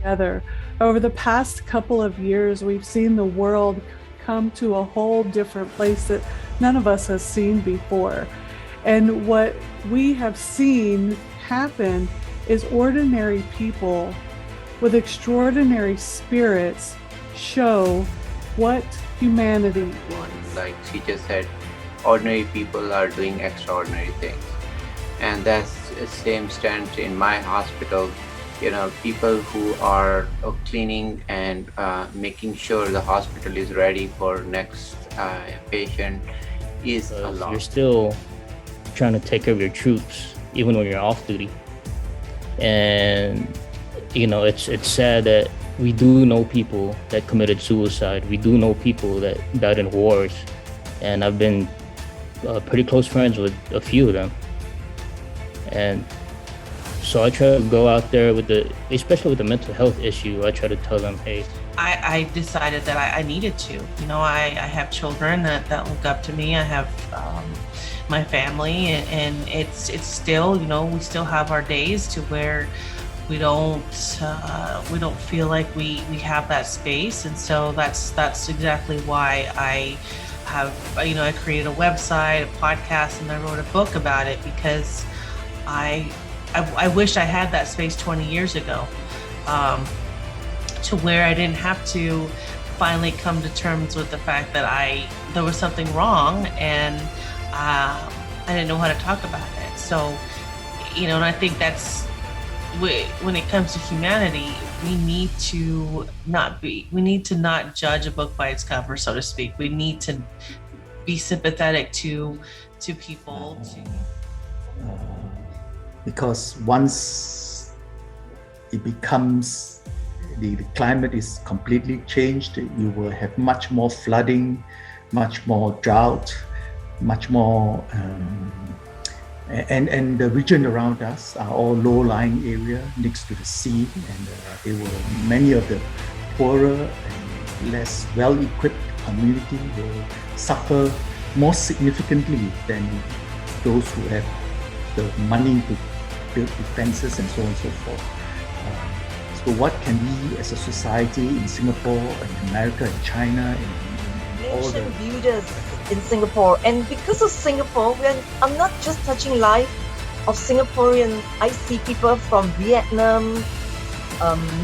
together. Over the past couple of years, we've seen the world come to a whole different place that none of us has seen before. And what we have seen happen is ordinary people with extraordinary spirits show what humanity is. Like she just said, ordinary people are doing extraordinary things. And that's the same stand in my hospital. People who are cleaning and making sure the hospital is ready for next patient is a lot. You're still trying to take care of your troops even when you're off duty. And it's sad that we do know people that committed suicide. We do know people that died in wars, and I've been pretty close friends with a few of them. And so I try to go out there especially with the mental health issue, I try to tell them, hey. I decided that I needed to. I have children that look up to me. I have my family, and it's still, we still have our days to where we don't feel like we have that space. And so that's exactly why I created a website, a podcast, and I wrote a book about it, because I wish I had that space 20 years ago, to where I didn't have to finally come to terms with the fact that there was something wrong, and I didn't know how to talk about it. So, and I think that's when it comes to humanity, we need to not judge a book by its cover, so to speak. We need to be sympathetic to people. Because once it becomes, the climate is completely changed, you will have much more flooding, much more drought, much more, and the region around us are all low-lying area next to the sea, and many of the poorer and less well-equipped community will suffer more significantly than those who have the money to build defenses and so on and so forth. So what can we as a society in Singapore and America and China and all the builders in Singapore, and because of Singapore, I'm not just touching life of Singaporeans. I see people from Vietnam,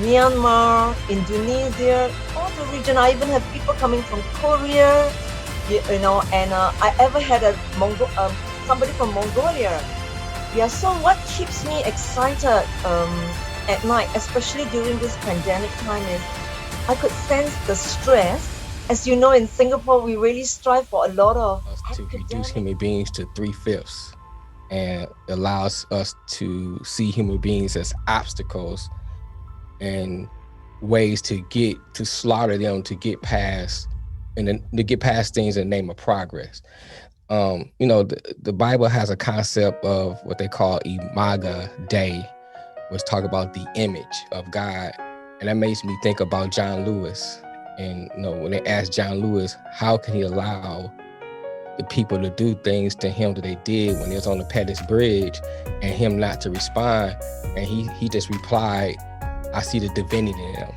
Myanmar, Indonesia, all the region. I even have people coming from Korea, and I ever had somebody from Mongolia. Yeah, so what keeps me excited at night, especially during this pandemic time, is I could sense the stress. As you know, in Singapore, we really strive for a lot of to reduce human beings to 3/5, and allows us to see human beings as obstacles and ways to slaughter them, to get past things in the name of progress. The Bible has a concept of what they call Imago Dei, which talk about the image of God. And that makes me think about John Lewis. And when they asked John Lewis, how can he allow the people to do things to him that they did when he was on the Pettus Bridge, and him not to respond? And he just replied, I see the divinity in them.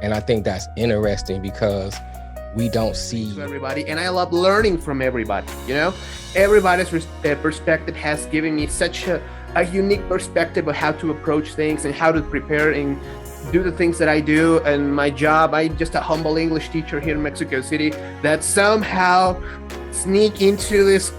And I think that's interesting, because we don't see everybody, and I love learning from everybody. Everybody's perspective has given me such a unique perspective of how to approach things and how to prepare and do the things that I do. And my job, I'm just a humble English teacher here in Mexico City that somehow sneak into this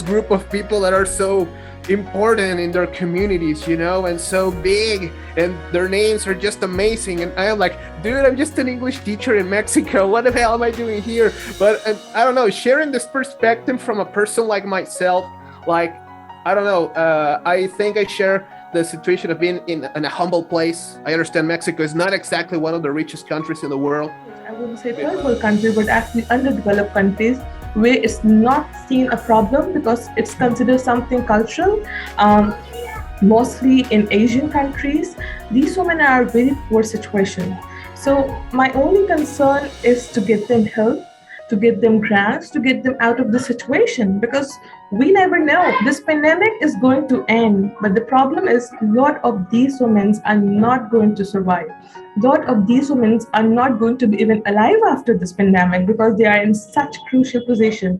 group of people that are so important in their communities, and so big, and their names are just amazing. And I am like, dude, I'm just an English teacher in Mexico. What the hell am I doing here? But I don't know, sharing this perspective from a person like myself, I think I share the situation of being in a humble place. I understand Mexico is not exactly one of the richest countries in the world. I wouldn't say third world country, but actually underdeveloped countries, where it's not seen a problem because it's considered something cultural. Mostly in Asian countries, these women are very poor situation. So my only concern is to get them help, to get them grants, to get them out of the situation, because we never know. This pandemic is going to end, but the problem is a lot of these women are not going to survive. A lot of these women are not going to be even alive after this pandemic because they are in such crucial positions.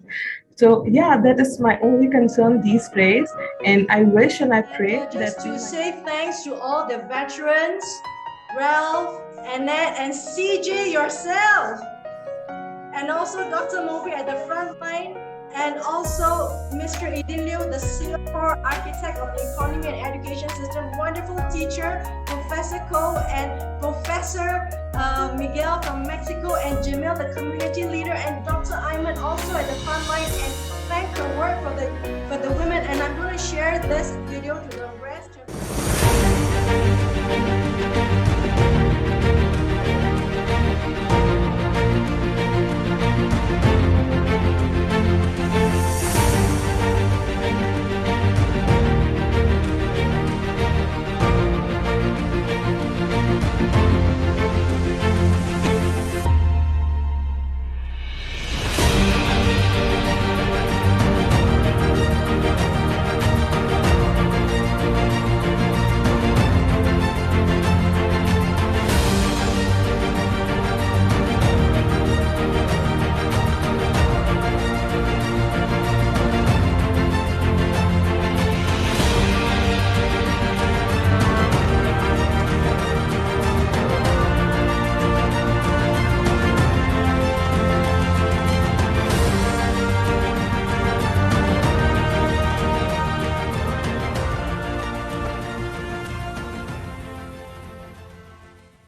So yeah, that is my only concern these days, and I wish and I pray And just that to say thanks to all the veterans, Ralph, Annette, and CJ yourself, and also Dr. Moby at the front line, and also Mr. Idilio, the Singapore architect of the economy and education system, wonderful teacher, Professor Ko, and Professor Miguel from Mexico, and Jamil, the community leader, and Dr. Ayman also at the front line, and thank the work for the women. And I'm going to share this video to the